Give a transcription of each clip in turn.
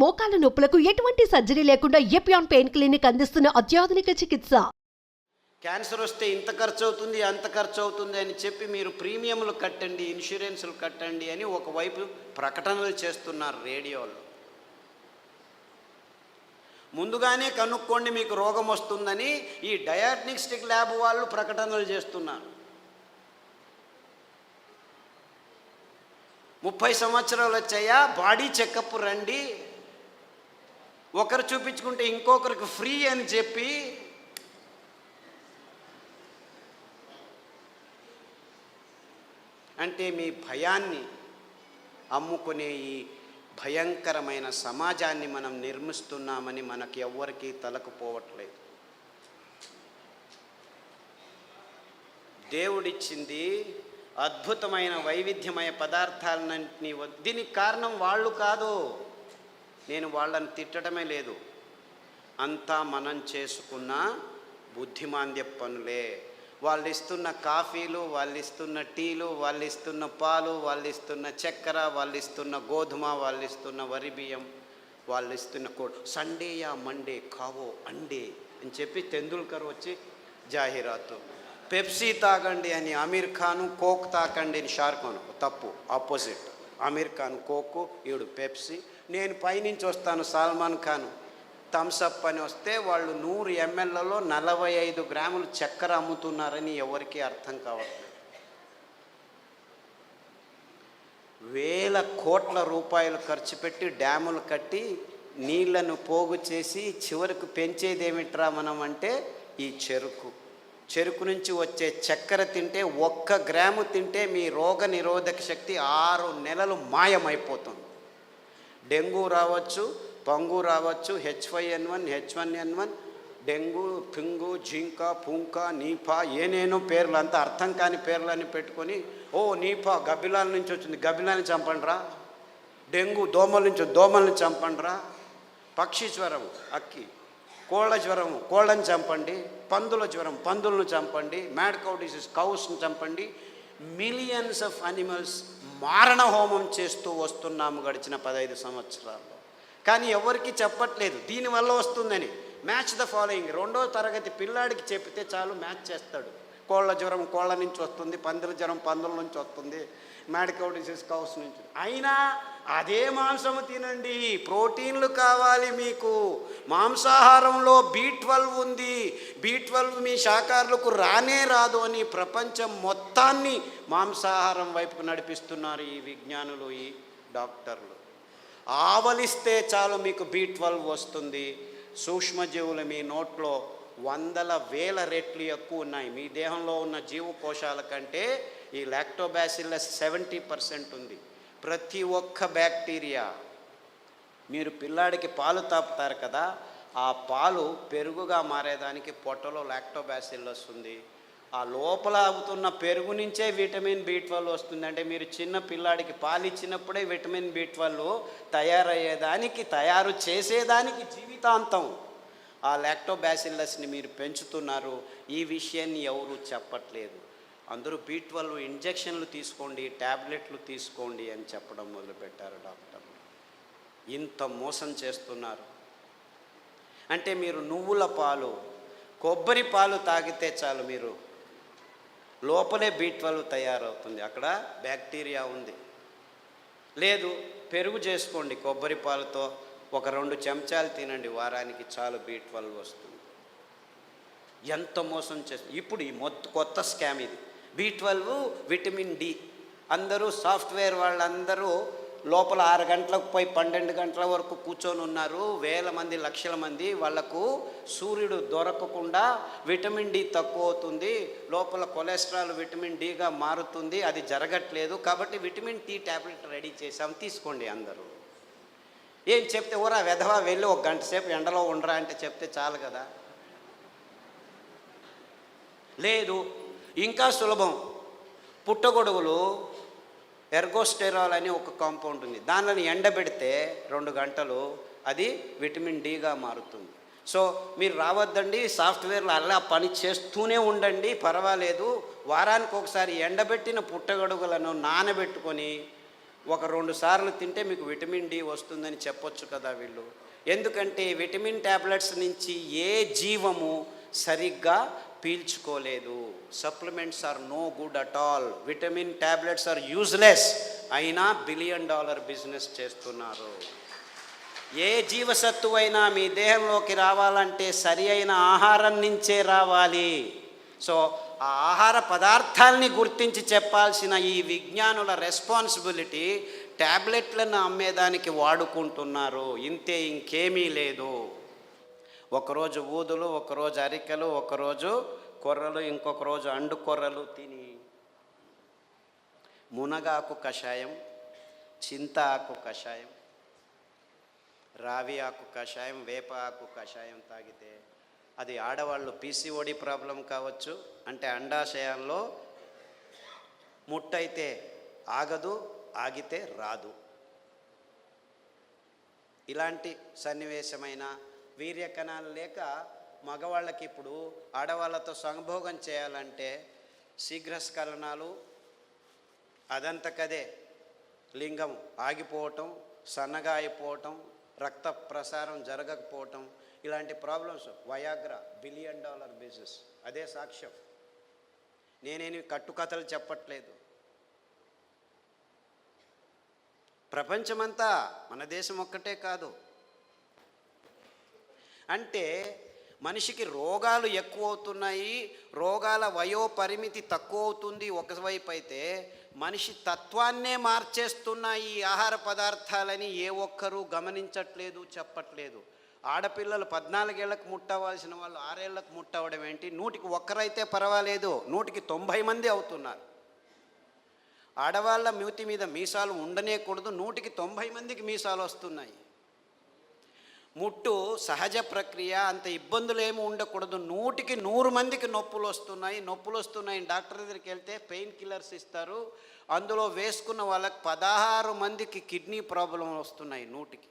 మోకాల నొప్పులకు ఎటువంటి సర్జరీ లేకుండా ఎపియాన్ పెయిన్ క్లినిక్ అందిస్తున్న అత్యాధునిక చికిత్స. క్యాన్సర్ వస్తే ఇంత ఖర్చు అవుతుంది, అంత ఖర్చు అవుతుంది అని చెప్పి మీరు ప్రీమియంలు కట్టండి, ఇన్సూరెన్సులు కట్టండి అని ఒకవైపు ప్రకటనలు చేస్తున్నారు రేడియోలో. ముందుగానే కనుక్కోండి మీకు రోగం వస్తుందని ఈ డయాగ్నోస్టిక్ ల్యాబ్ వాళ్ళు ప్రకటనలు చేస్తున్నారు. 30 సంవత్సరాలు వచ్చాయా, బాడీ చెకప్ రండి, ఒకరు చూపించుకుంటే ఇంకొకరికి ఫ్రీ అని చెప్పి అంటే మీ భయాన్ని అమ్ముకునే ఈ భయంకరమైన సమాజాన్ని మనం నిర్మిస్తున్నామని మనకి ఎవ్వరికీ తలకపోవట్లేదు. దేవుడిచ్చింది అద్భుతమైన వైవిధ్యమయ పదార్థాలన్నింటినీ. దీనికి కారణం వాళ్ళు కాదు, నేను వాళ్ళని తిట్టడమే లేదు, అంతా మనం చేసుకున్న బుద్ధిమాంద్య పనులే. వాళ్ళు ఇస్తున్న కాఫీలు, వాళ్ళు ఇస్తున్న టీలు, వాళ్ళు ఇస్తున్న పాలు, వాళ్ళు ఇస్తున్న చక్కెర, వాళ్ళు ఇస్తున్న గోధుమ, వాళ్ళు ఇస్తున్న వరి బియ్యం, వాళ్ళు ఇస్తున్న సండే యా మండే కావో అండే అని చెప్పి తెందుల్కర్ వచ్చి జాహీరాతు. పెప్సీ తాగండి అని అమీర్ ఖాను, కోక్ తాకండి అని షారుఖ్ ఖాన్. తప్పు, ఆపోజిట్. అమీర్ ఖాన్ కోకు, ఈవిడు పెప్సీ. నేను పైనుంచి వస్తాను సల్మాన్ ఖాన్ థమ్సప్ అని వస్తే వాళ్ళు 100 mlలో 45 గ్రాములు చక్కెర అమ్ముతున్నారని ఎవరికి అర్థం కావట్లేదు. వేల కోట్ల రూపాయలు ఖర్చు పెట్టి డ్యాములు కట్టి నీళ్లను పోగు చేసి చివరికి పెంచేదేమిట్రా మనం అంటే ఈ చెరుకు నుంచి వచ్చే చక్కెర తింటే 1 గ్రాము తింటే మీ రోగ నిరోధక శక్తి 6 నెలలు మాయమైపోతుంది. డెంగ్యూ రావచ్చు, పంగు రావచ్చు, H5N1, H1N1, డెంగ్యూ, పింగు, జింక, పుంక, నీపా, ఏనేనో పేర్లు, అంతా అర్థం కాని పేర్లని పెట్టుకొని నీపా గబ్బిలాల నుంచి వచ్చింది, గబ్బిలాన్ని చంపండిరా. డెంగ్యూ దోమల నుంచి, దోమల్ని చంపండిరా. పక్షి జ్వరం, అక్కి. కోళ్ళ జ్వరం, కోళ్ళని చంపండి. పందుల జ్వరం, పందులను చంపండి. మ్యాడ్ కౌ డిసీజ్, కౌస్ని చంపండి. మిలియన్స్ ఆఫ్ అనిమల్స్ మారణ హోమం చేస్తూ వస్తున్నాము గడిచిన 15 సంవత్సరాల్లో. కానీ ఎవరికి చెప్పట్లేదు దీనివల్ల వస్తుందని. Match the following. 2వ తరగతి పిల్లాడికి చెప్తే చాలు, మ్యాచ్ చేస్తాడు. కోళ్ళ జ్వరం కోళ్ళ నుంచి వస్తుంది, పందుల జ్వరం పందుల నుంచి వస్తుంది, మ్యాడ్ కౌ డిసీజ్ కౌస్ నుంచి. అయినా అదే మాంసము తినండి, ప్రోటీన్లు కావాలి మీకు. మాంసాహారంలో B12 ఉంది, B12 మీ శాకాహారులకు రానే రాదు అని ప్రపంచం మొత్తాన్ని మాంసాహారం వైపుకు నడిపిస్తున్నారు ఈ విజ్ఞానులు, ఈ డాక్టర్లు. ఆవలిస్తే చాలు మీకు B12 వస్తుంది. సూక్ష్మజీవులు మీ నోట్లో 100,000 రెట్లు ఎక్కువ ఉన్నాయి. మీ దేహంలో ఉన్న జీవకోశాల కంటే ఈ లాక్టోబాసిల్లస్ 70% ఉంది. ప్రతి ఒక్క బ్యాక్టీరియా, మీరు పిల్లాడికి పాలు తాపుతారు కదా, ఆ పాలు పెరుగుగా మారేదానికి పొట్టలో లాక్టోబాసిల్లస్ ఉంది. ఆ లోపల అవుతున్న పెరుగు నుంచే విటమిన్ B12 వస్తుంది. అంటే మీరు చిన్న పిల్లాడికి పాలు ఇచ్చినప్పుడే విటమిన్ B12 తయారయ్యేదానికి, తయారు చేసేదానికి జీవితాంతం ఆ లాక్టోబాసిల్లస్ని మీరు పెంచుతున్నారు. ఈ విషయాన్ని ఎవరు చెప్పట్లేదు. అందరూ B12 ఇంజెక్షన్లు తీసుకోండి, ట్యాబ్లెట్లు తీసుకోండి అని చెప్పడం మొదలుపెట్టారు డాక్టర్లు. ఇంత మోసం చేస్తున్నారు. అంటే మీరు నువ్వుల పాలు, కొబ్బరి పాలు తాగితే చాలు, మీరు లోపలే B12 తయారవుతుంది, అక్కడ బ్యాక్టీరియా ఉంది. లేదు, పెరుగు చేసుకోండి కొబ్బరి పాలతో, ఒక 2 చెంచాలు తినండి వారానికి, చాలు B12 వస్తుంది. ఎంత మోసం చేస్తుంది. ఇప్పుడు ఈ కొత్త స్కామ్ ఇది. B12, vitamin D. అందరూ సాఫ్ట్వేర్ వాళ్ళందరూ లోపల 6 గంటలకు పోయి 12 గంటల వరకు కూర్చొని ఉన్నారు. వేల మంది, లక్షల మంది. వాళ్లకు సూర్యుడు దొరకకుండా విటమిన్ D తక్కువ అవుతుంది, లోపల కొలెస్ట్రాల్ విటమిన్ Dగా మారుతుంది. అది జరగట్లేదు కాబట్టి విటమిన్ T ట్యాబ్లెట్ రెడీ చేసాం, తీసుకోండి అందరూ. ఏం చెప్తే ఓరా వెధవా వెళ్ళి 1 గంట సేపు ఎండలో ఉండరా అంటే చెప్తే చాలు కదా. లేదు, ఇంకా సులభం. పుట్టగొడుగులు ఎర్గోస్టెరాల్ అని ఒక కాంపౌండ్ ఉంది, దానిని ఎండబెడితే 2 గంటలు అది విటమిన్ Dగా మారుతుంది. సో మీరు రావద్దండి, సాఫ్ట్వేర్లో అలా పని చేస్తూనే ఉండండి, పర్వాలేదు. వారానికి ఒకసారి ఎండబెట్టిన పుట్టగొడుగులను నానబెట్టుకొని ఒక 2 సార్లు తింటే మీకు విటమిన్ డి వస్తుందని చెప్పొచ్చు కదా వీళ్ళు. ఎందుకంటే విటమిన్ ట్యాబ్లెట్స్ నుంచి ఏ జీవము సరిగ్గా పీల్చుకోలేదు. Supplements are no good at all. Vitamin tablets are useless. అయినా $1 బిలియన్ బిజినెస్ చేస్తున్నారు. ఏ జీవసత్తువైనా మీ దేహంలోకి రావాలంటే సరి అయిన ఆహారం నుంచే రావాలి. సో ఆ ఆహార పదార్థాలని గుర్తించి చెప్పాల్సిన ఈ విజ్ఞానుల రెస్పాన్సిబిలిటీ ట్యాబ్లెట్లను అమ్మేదానికి వాడుకుంటున్నారు. ఇంతే, ఇంకేమీ లేదు. ఒకరోజు ఊదులు, ఒకరోజు అరికెలు, ఒకరోజు కొర్రలు, ఇంకొక రోజు అండు కొర్రలు తిని మునగాకు కషాయం, చింత ఆకు కషాయం, రావి ఆకు కషాయం, వేప ఆకు కషాయం తాగితే అది ఆడవాళ్ళు పీసీఓడి ప్రాబ్లం కావచ్చు, అంటే అండాశయాల్లో ముట్టయితే ఆగదు, ఆగితే రాదు. ఇలాంటి సన్నివేశమైన వీర్యకణాలు లేక మగవాళ్ళకి ఇప్పుడు ఆడవాళ్ళతో సంభోగం చేయాలంటే శీఘ్రస్ఖలనాలు, అదంతకదే లింగం ఆగిపోవటం, సన్నగా అయిపోవటం, రక్త ప్రసారం జరగకపోవటం, ఇలాంటి ప్రాబ్లమ్స్. Viagra $1 billion business. అదే సాక్ష్యం. నేనేమి కట్టుకథలు చెప్పట్లేదు. ప్రపంచమంతా, మన దేశం ఒక్కటే కాదు. అంటే మనిషికి రోగాలు ఎక్కువ అవుతున్నాయి, రోగాల వయోపరిమితి తక్కువ అవుతుంది ఒకవైపు అయితే, మనిషి తత్వాన్నే మార్చేస్తున్నాయి ఈ ఆహార పదార్థాలని ఏ ఒక్కరూ గమనించట్లేదు, చెప్పట్లేదు. ఆడపిల్లలు 14 ఏళ్లకు ముట్టవలసిన వాళ్ళు 6 ఏళ్లకు ముట్టవడం ఏంటి? 100కి 1 అయితే పర్వాలేదు, 100కి 90 మంది అవుతున్నారు. ఆడవాళ్ళ మూతి మీద మీసాలు ఉండనేకూడదు, 100కి 90 మందికి మీసాలు వస్తున్నాయి. ముట్టు సహజ ప్రక్రియ, అంత ఇబ్బందులు ఏమి ఉండకూడదు, 100కి 100 మందికి నొప్పులు వస్తున్నాయి. డాక్టర్ దగ్గరికి వెళ్తే పెయిన్ కిల్లర్స్ ఇస్తారు, అందులో వేసుకున్న వాళ్ళకి 16 మందికి కిడ్నీ ప్రాబ్లం వస్తున్నాయి. 100కి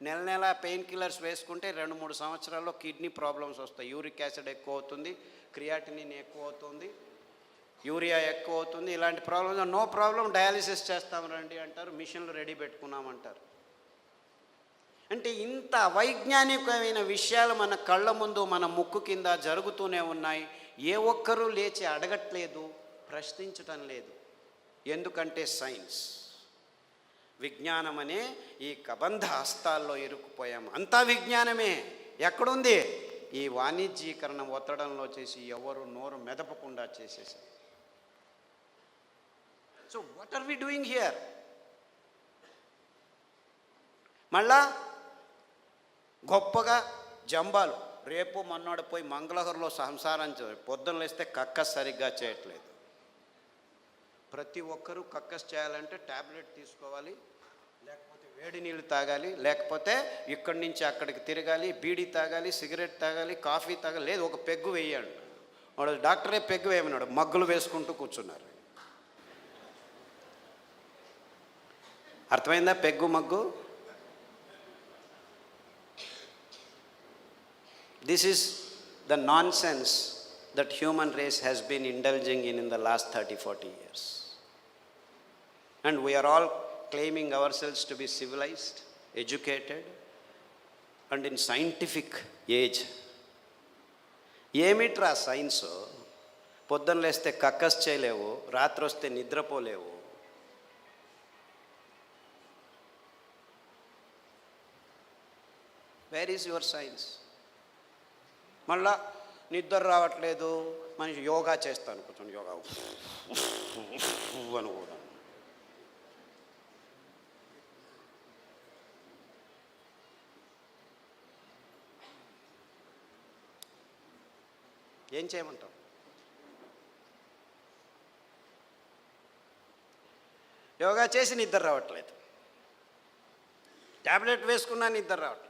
నెల పెయిన్ కిల్లర్స్ వేసుకుంటే 2-3 సంవత్సరాల్లో కిడ్నీ ప్రాబ్లమ్స్ వస్తాయి. యూరిక్ యాసిడ్ ఎక్కువ అవుతుంది, క్రియాటినిన్ ఎక్కువ అవుతుంది, యూరియా ఎక్కువ అవుతుంది. ఇలాంటి ప్రాబ్లమ్స్ నో ప్రాబ్లం, డయాలిసిస్ చేస్తాం రండి అంటారు, మిషన్లు రెడీ పెట్టుకున్నామంటారు. అంటే ఇంత వైజ్ఞానికమైన విషయాలు మన కళ్ళ ముందు, మన ముక్కు కింద జరుగుతూనే ఉన్నాయి. ఏ ఒక్కరూ లేచి అడగట్లేదు, ప్రశ్నించటం లేదు. ఎందుకంటే సైన్స్, విజ్ఞానం అనే ఈ కబంధ హస్తాల్లో ఇరుక్కుపోయాం. అంతా విజ్ఞానమే. ఎక్కడుంది? ఈ వాణిజ్యీకరణ ఒత్తడంలో చేసి ఎవరు నోరు మెదపకుండా చేసేసారు. So what are we doing here? మళ్ళా గొప్పగా జంబాలు, రేపు మొన్నడు పోయి మంగళగిరిలో సంసారం పొద్దున్న లేస్తే కక్కస్ సరిగ్గా చేయట్లేదు. ప్రతి ఒక్కరూ కక్కస్ చేయాలంటే ట్యాబ్లెట్ తీసుకోవాలి, లేకపోతే వేడి నీళ్ళు తాగాలి, లేకపోతే ఇక్కడి నుంచి అక్కడికి తిరగాలి, బీడీ తాగాలి, సిగరెట్ తాగాలి, కాఫీ తాగాలి, లేదు ఒక పెగ్గు వేయండి. వాడు డాక్టరే పెగ్గు వేయమన్నాడు, మగ్గులు వేసుకుంటూ కూర్చున్నారు. అర్థమైందా peg mug? This is the nonsense that human race has been indulging in the last 30-40 years. And we are all claiming ourselves to be civilized, educated, and in scientific age. ఏమిట్రా science? పొద్దున్న లేస్తే కక్కస్ చేయలేవు, రాత్రి వస్తే నిద్రపోలేవు. Where is your science? మళ్ళా నిద్ర రావట్లేదు, మనిషి యోగా చేస్తాను, కూర్చొని యోగా అని కూడా. ఏం చేయమంటావు? యోగా చేసి నిద్ర రావట్లేదు, ట్యాబ్లెట్ వేసుకున్నా నిద్ర రావట్లేదు.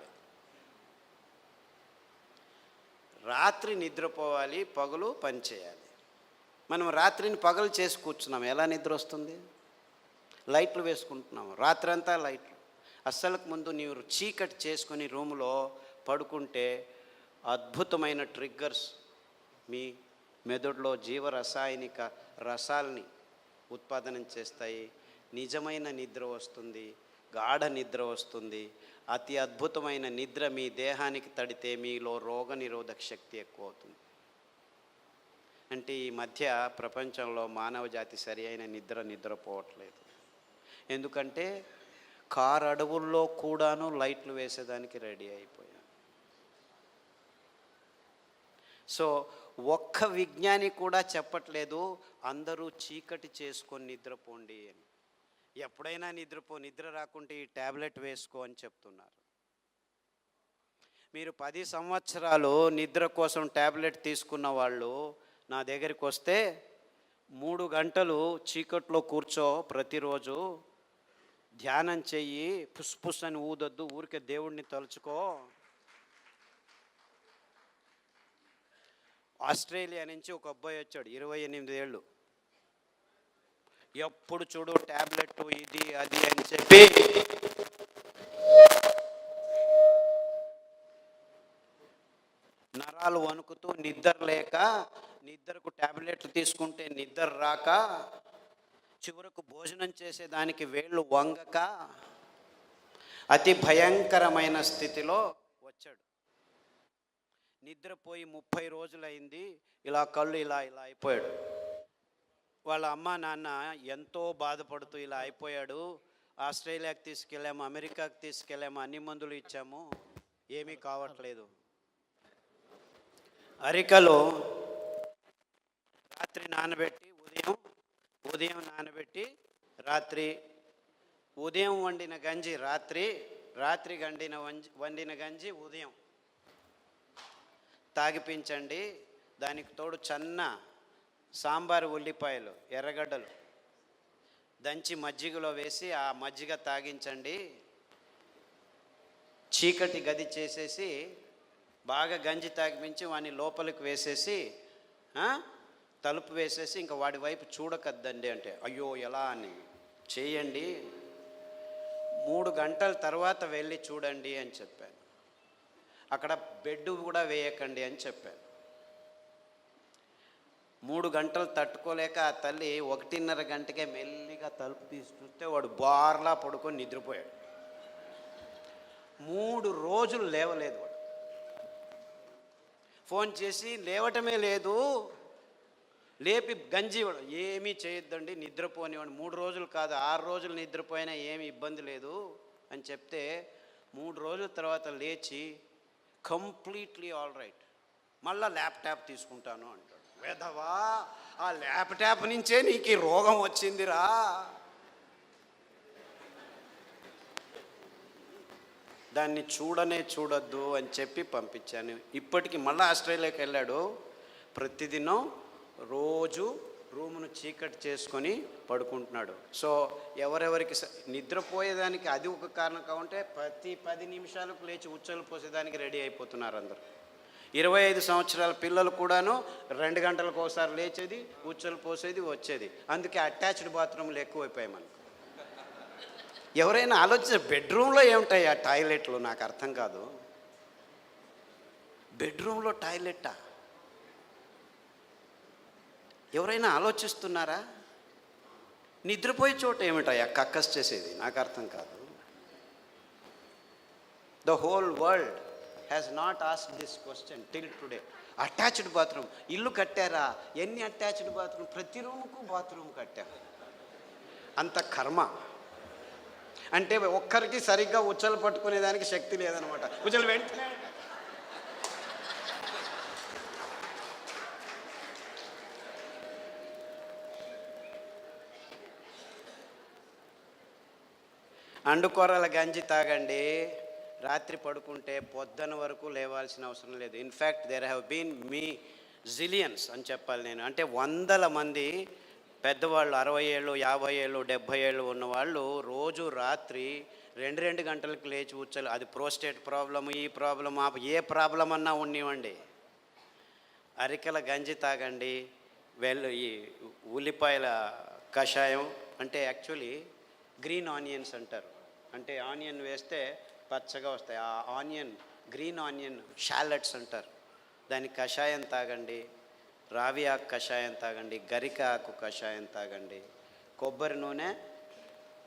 రాత్రి నిద్రపోవాలి, పగలు పని చేయాలి. మనం రాత్రిని పగలు చేసి కూర్చున్నాం, ఎలా నిద్ర వస్తుంది? లైట్లు వేసుకుంటున్నాము, రాత్రి అంతా లైట్లు. అస్సలకు ముందు నీవు చీకటి చేసుకొని రూములో పడుకుంటే అద్భుతమైన ట్రిగ్గర్స్ మీ మెదడులో జీవరసాయనిక రసాల్ని ఉత్పాదనం చేస్తాయి. నిజమైన నిద్ర వస్తుంది, గాఢ నిద్ర వస్తుంది. అతి అద్భుతమైన నిద్ర మీ దేహానికి తడితే మీలో రోగనిరోధక శక్తి ఎక్కువ అవుతుంది. అంటే ఈ మధ్య ప్రపంచంలో మానవ జాతి సరి అయిన నిద్రపోవట్లేదు. ఎందుకంటే కారు అడవుల్లో కూడాను లైట్లు వేసేదానికి రెడీ అయిపోయారు. సో ఒక్క విజ్ఞాని కూడా చెప్పట్లేదు అందరూ చీకటి చేసుకొని నిద్రపోండి అని. ఎప్పుడైనా నిద్ర రాకుంటే ఈ ట్యాబ్లెట్ వేసుకో అని చెప్తున్నారు. మీరు 10 సంవత్సరాలు నిద్ర కోసం ట్యాబ్లెట్ తీసుకున్న వాళ్ళు నా దగ్గరికి వస్తే 3 గంటలు చీకట్లో కూర్చో, ప్రతిరోజు ధ్యానం చెయ్యి, పుస్ అని ఊదొద్దు, ఊరికే దేవుడిని తలుచుకో. ఆస్ట్రేలియా నుంచి ఒక అబ్బాయి వచ్చాడు, 28 ఏళ్ళు. ఎప్పుడు చూడు ట్యాబ్లెట్ ఇది అది అని చెప్పి నరాలు వణుకుతూ నిద్ర లేక, నిద్రకు ట్యాబ్లెట్లు తీసుకుంటే నిద్ర రాక, చివరకు భోజనం చేసేదానికి వేళ్ళు వంగక అతి భయంకరమైన స్థితిలో వచ్చాడు. నిద్రపోయి 30 రోజులైంది. ఇలా కళ్ళు ఇలా అయిపోయాడు. వాళ్ళ అమ్మ నాన్న ఎంతో బాధపడుతూ ఇలా అయిపోయాడు, ఆస్ట్రేలియాకి తీసుకెళ్ళాము, అమెరికాకి తీసుకెళ్ళాము, అన్ని మందులు ఇచ్చాము, ఏమీ కావట్లేదు. అరికలో రాత్రి నానబెట్టి ఉదయం నానబెట్టి రాత్రి, ఉదయం వండిన గంజి రాత్రి వండిన గంజి ఉదయం తాగిపించండి. దానికి తోడు చన్న సాంబారు ఉల్లిపాయలు, ఎర్రగడ్డలు దంచి మజ్జిగలో వేసి ఆ మజ్జిగ తాగించండి. చీకటి గది చేసేసి బాగా గంజి తాగిపించి వాడిని లోపలికి వేసేసి తలుపు వేసేసి ఇంకా వాడి వైపు చూడకద్దండి అంటే, అయ్యో ఎలా అని చేయండి, 3 గంటల తర్వాత వెళ్ళి చూడండి అని చెప్పాను. అక్కడ బెడ్ కూడా వేయకండి అని చెప్పాను. 3 గంటలు తట్టుకోలేక ఆ తల్లి 1:30 గంటకే మెల్లిగా తలుపు తీసి చూస్తే వాడు బార్లా పడుకొని నిద్రపోయాడు. 3 రోజులు లేవలేదు వాడు. ఫోన్ చేసి లేవటమే లేదు, లేపి గంజి వాడు, ఏమీ చేయొద్దండి నిద్రపోనివాడు, 3 రోజులు కాదు 6 రోజులు నిద్రపోయినా ఏమీ ఇబ్బంది లేదు అని చెప్తే 3 రోజుల తర్వాత లేచి కంప్లీట్లీ ఆల్ రైట్, మళ్ళీ ల్యాప్టాప్ తీసుకుంటాను అంటాడు. వేదవా, ఆ ల్యాప్టాప్ నుంచే నీకు ఈ రోగం వచ్చిందిరా. దాన్ని చూడొద్దు అని చెప్పి పంపించాను. ఇప్పటికి మళ్ళీ ఆస్ట్రేలియాకి వెళ్ళాడు. ప్రతిదినం రోజు రూమును చీకటి చేసుకొని పడుకుంటున్నాడు. సో ఎవరెవరికి నిద్రపోయేదానికి అది ఒక కారణం కావంటే ప్రతి 10 నిమిషాలకు లేచి ఉచ్చలు పోసేదానికి రెడీ అయిపోతున్నారు అందరు. 25 సంవత్సరాల పిల్లలు కూడాను 2 గంటలకు ఒకసారి లేచేది, ఉచ్చలు పోసేది, వచ్చేది. అందుకే అటాచ్డ్ బాత్రూమ్లు ఎక్కువైపోయాయి మనకు. ఎవరైనా ఆలోచించే బెడ్రూమ్లో ఏముంటాయి ఆ టాయిలెట్లు? నాకు అర్థం కాదు. బెడ్రూమ్లో టాయిలెట్టా? ఎవరైనా ఆలోచిస్తున్నారా? నిద్రపోయే చోట ఏమిటాయా కక్కస్ చేసేది? నాకు అర్థం కాదు. The whole world has not asked this question till today. Attached bathroom ఇల్లు కట్టారా? ఎన్ని అటాచ్డ్ బాత్రూమ్? ప్రతి రూముకు బాత్రూమ్ కట్టారు. అంత కర్మ. అంటే ఒక్కరికి సరిగ్గా ఉచ్చలు పట్టుకునేదానికి శక్తి లేదనమాట. ఉచ్చలు వెంటనే అండుకొరల గంజి తాగండి, రాత్రి పడుకుంటే పొద్దున వరకు లేవాల్సిన అవసరం లేదు. In fact there have been zillions అని చెప్పాలి నేను. అంటే 100 మంది పెద్దవాళ్ళు 60 ఏళ్ళు 50 ఏళ్ళు 70 ఏళ్ళు ఉన్నవాళ్ళు రోజు రాత్రి 2 గంటలకు లేచి ఉచ్చలు, అది ప్రోస్టేట్ ప్రాబ్లము, ఈ ప్రాబ్లమ్, ఏ ప్రాబ్లం అన్నా ఉన్నివ్వండి, అరికెల గంజి తాగండి. ఈ ఉల్లిపాయల కషాయం, అంటే యాక్చువల్లీ గ్రీన్ ఆనియన్స్ అంటారు. అంటే ఆనియన్ వేస్తే పచ్చగా వస్తాయి. ఆ ఆనియన్, గ్రీన్ ఆనియన్ షాలెట్స్ అంటారు. దాని కషాయం తాగండి, రావి ఆకు కషాయం తాగండి, గరిక ఆకు కషాయం తాగండి, కొబ్బరి నూనె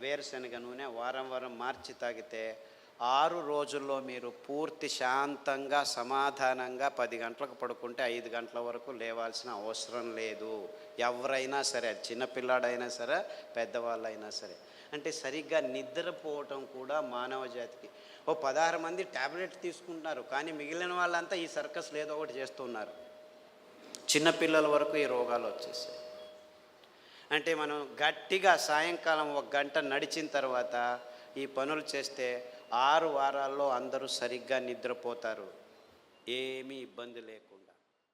వేరుశనగ నూనె వారం వారం మార్చి తాగితే 6 రోజుల్లో మీరు పూర్తి శాంతంగా సమాధానంగా 10 గంటలకు పడుకుంటే 5 గంటల వరకు లేవాల్సిన అవసరం లేదు. ఎవరైనా సరే, అది చిన్నపిల్లాడైనా సరే పెద్దవాళ్ళైనా సరే. అంటే సరిగ్గా నిద్రపోవటం కూడా మానవ జాతికి. 16 మంది ట్యాబ్లెట్ తీసుకుంటున్నారు, కానీ మిగిలిన వాళ్ళంతా ఈ సర్కస్లు ఏదో ఒకటి చేస్తున్నారు. చిన్నపిల్లల వరకు ఈ రోగాలు వచ్చేసాయి. అంటే మనం గట్టిగా సాయంకాలం 1 గంట నడిచిన తర్వాత ఈ పనులు చేస్తే 6 వారాల్లో అందరూ సరిగ్గా నిద్రపోతారు, ఏమీ ఇబ్బంది లేకుండా.